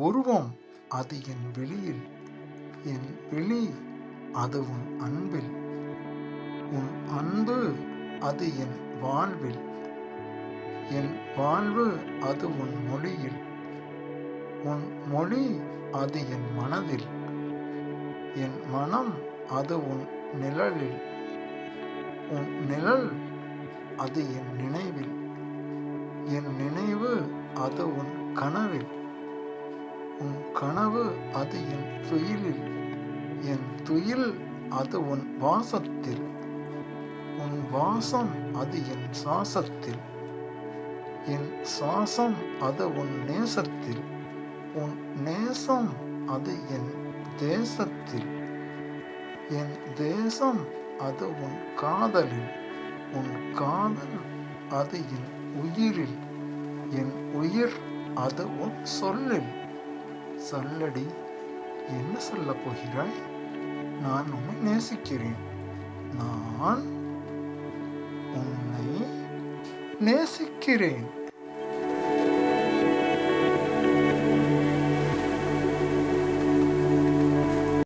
உருவம் அது என் விழியில், என் விழி அது உன் அன்பில், உன் அன்பு அது என் வாழ்வில், என் வாழ்வு அது உன் மொழியில், உன் மொழி அது என் மனதில், என் மனம் அது உன் நிழலில், உன் நிழல் அது என் நினைவில், என் நினைவு அது உன் கனவில், உன் கனவு அது என் துயிலில், என் துயில் அது உன் வாசத்தில், உன் வாசம் அது என் சுவாசத்தில், என் சுவாசம் அது உன் நேசத்தில், உன் நேசம் அது என் தேசத்தில், என் தேசம் அது உன் காதலில், உன் காதல் அது என் உயிரில், என் உயிர் அது உன் சொல்லில். சொல்லடி, என்ன சொல்லப் போகிறாய்? நான் உன்னை நேசிக்கிறேன். நான் உன்னை நேசிக்கிறேன்.